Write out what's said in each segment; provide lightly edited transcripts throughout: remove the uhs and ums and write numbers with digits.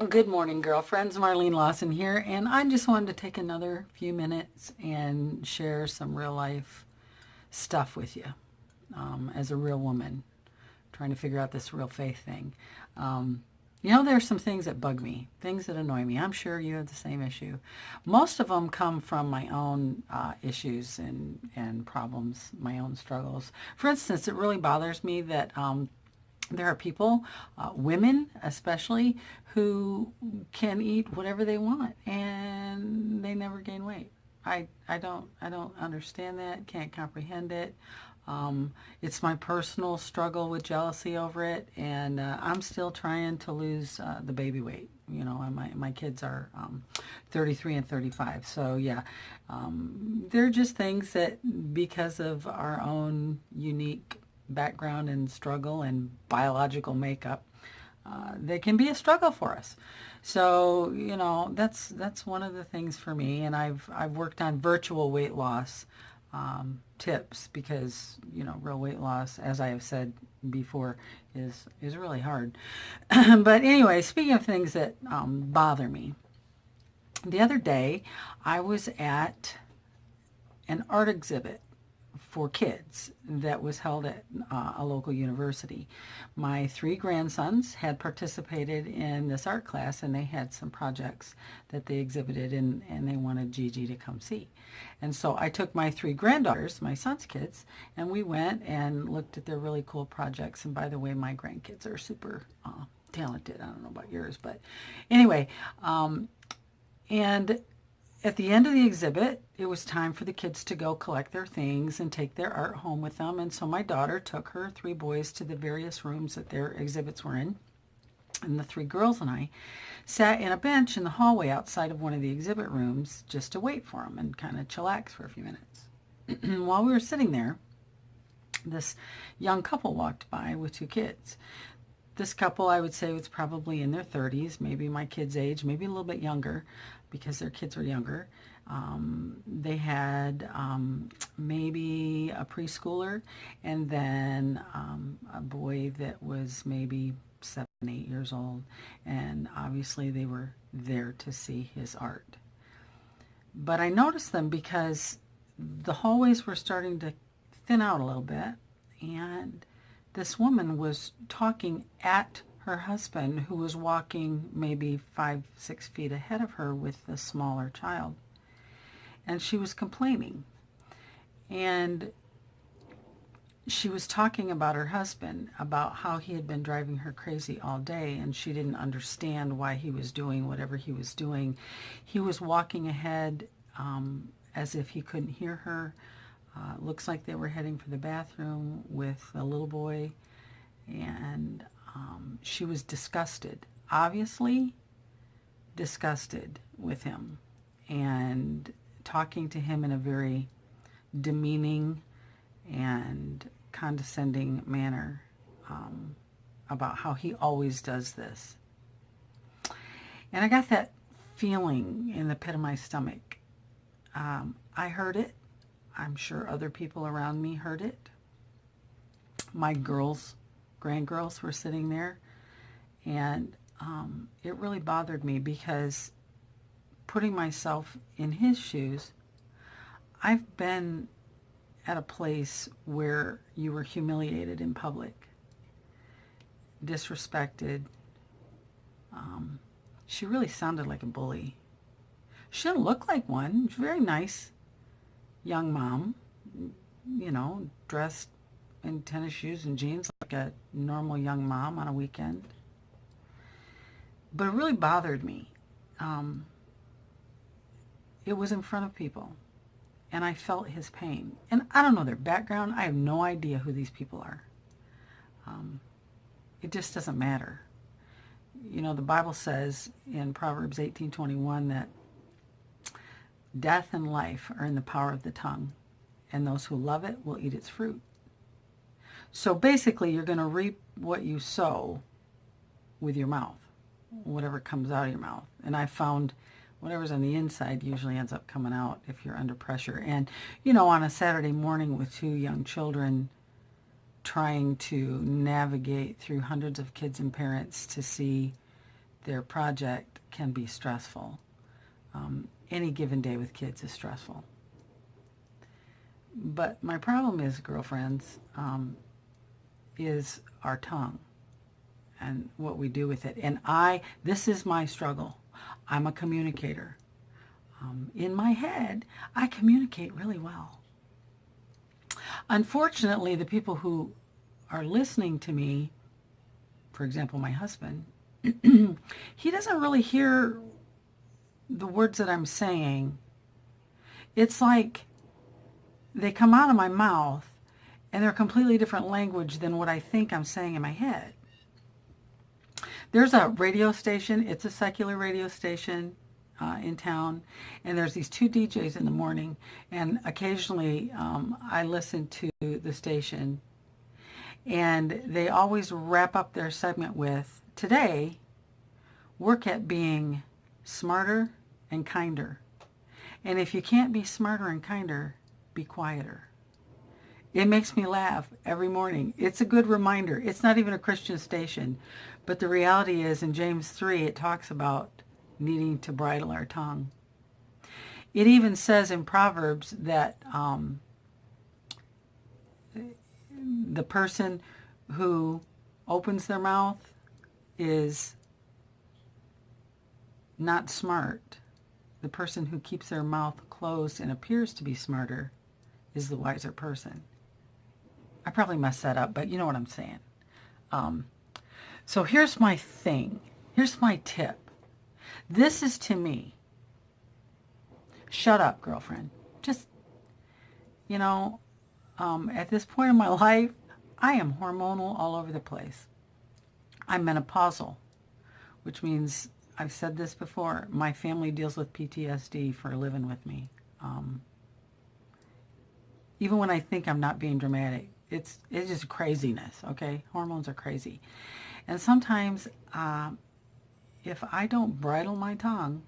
Good morning, girlfriends. Marlene Lawson here, and I just wanted to take another few minutes and share some real life stuff with you as a real woman trying to figure out this real faith thing. There's some things that bug me, things that annoy me. I'm sure you have the same issue. Most of them come from my own issues and problems, my own struggles. For instance, it really bothers me that there are people, women especially, who can eat whatever they want and they never gain weight. I don't understand that. Can't comprehend it. It's my personal struggle with jealousy over it, and I'm still trying to lose the baby weight. And my kids are 33 and 35. So yeah, they're just things that because of our own unique background and struggle and biological makeup, they can be a struggle for us. So that's one of the things for me, and I've worked on virtual weight loss tips because real weight loss, as I have said before, is really hard. But anyway, speaking of things that bother me, the other day I was at an art exhibit for kids that was held at a local university. My three grandsons had participated in this art class, and they had some projects that they exhibited, and they wanted Gigi to come see. And so I took my three granddaughters, my son's kids, and we went and looked at their really cool projects. And by the way, my grandkids are super talented. I don't know about yours, but anyway, and at the end of the exhibit, it was time for the kids to go collect their things and take their art home with them. And so my daughter took her three boys to the various rooms that their exhibits were in. And the three girls and I sat in a bench in the hallway outside of one of the exhibit rooms just to wait for them and kind of chillax for a few minutes. While we were sitting there, this young couple walked by with two kids. This couple, I would say, was probably in their 30s, maybe my kids' age, maybe a little bit younger, because their kids were younger. They had maybe a preschooler and then a boy that was maybe 7, 8 years old. And obviously they were there to see his art. But I noticed them because the hallways were starting to thin out a little bit, and this woman was talking at her husband, who was walking maybe 5, 6 feet ahead of her with a smaller child. And she was complaining. And she was talking about her husband, about how he had been driving her crazy all day, and she didn't understand why he was doing whatever he was doing. He was walking ahead as if he couldn't hear her. Looks like they were heading for the bathroom with a little boy, and she was disgusted, obviously disgusted with him, and talking to him in a very demeaning and condescending manner about how he always does this. And I got that feeling in the pit of my stomach. I heard it. I'm sure other people around me heard it. My grandgirls were sitting there, and it really bothered me because putting myself in his shoes, I've been at a place where you were humiliated in public, disrespected. She really sounded like a bully. She didn't look like one. She's very nice young mom, dressed in tennis shoes and jeans like a normal young mom on a weekend. But it really bothered me. It was in front of people, and I felt his pain. And I don't know their background. I have no idea who these people are. It just doesn't matter. The Bible says in Proverbs 18:21 that death and life are in the power of the tongue, and those who love it will eat its fruit. So basically, you're going to reap what you sow with your mouth, whatever comes out of your mouth. And I found whatever's on the inside usually ends up coming out if you're under pressure. And, on a Saturday morning with two young children, trying to navigate through hundreds of kids and parents to see their project can be stressful. Any given day with kids is stressful. But my problem is, girlfriends, is our tongue and what we do with it. And this is my struggle. I'm a communicator. In my head, I communicate really well. Unfortunately, the people who are listening to me, for example, my husband, he doesn't really hear the words that I'm saying. It's like they come out of my mouth and they're a completely different language than what I think I'm saying in my head. There's a radio station. It's a secular radio station in town, and there's these two DJs in the morning, and occasionally I listen to the station, and they always wrap up their segment with, today, work at being smarter and kinder. And if you can't be smarter and kinder, be quieter. It makes me laugh every morning. It's a good reminder. It's not even a Christian station, but the reality is in James 3, it talks about needing to bridle our tongue. It even says in Proverbs that the person who opens their mouth is not smart. The person who keeps their mouth closed and appears to be smarter is the wiser person. I probably messed that up, but you know what I'm saying. So here's my thing. Here's my tip. This is to me. Shut up, girlfriend. Just, at this point in my life, I am hormonal all over the place. I'm menopausal, which means, I've said this before, my family deals with PTSD for living with me. Even when I think I'm not being dramatic, it's just craziness, okay? Hormones are crazy. And sometimes, if I don't bridle my tongue,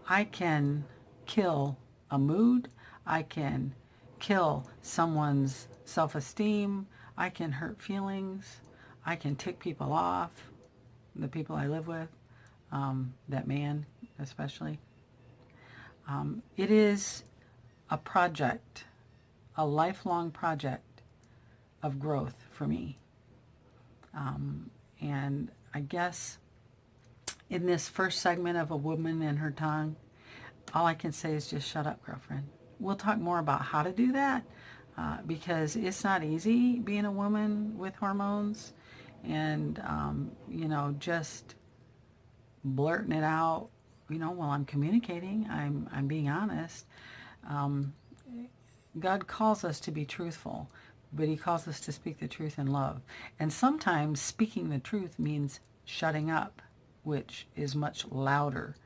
I can kill a mood. I can kill someone's self-esteem. I can hurt feelings. I can tick people off, the people I live with, that man especially. It is a project, a lifelong project of growth for me. And I guess in this first segment of A Woman and Her Tongue, all I can say is just shut up, girlfriend. We'll talk more about how to do that because it's not easy being a woman with hormones and, just blurting it out, while I'm communicating. I'm being honest. God calls us to be truthful, but he calls us to speak the truth in love. And sometimes speaking the truth means shutting up, which is much louder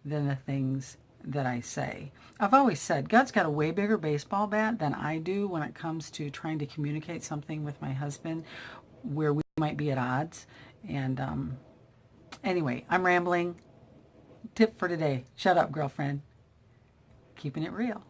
than the things that I say. I've always said God's got a way bigger baseball bat than I do when it comes to trying to communicate something with my husband where we might be at odds. And anyway, I'm rambling. Tip for today, shut up, girlfriend. Keeping it real.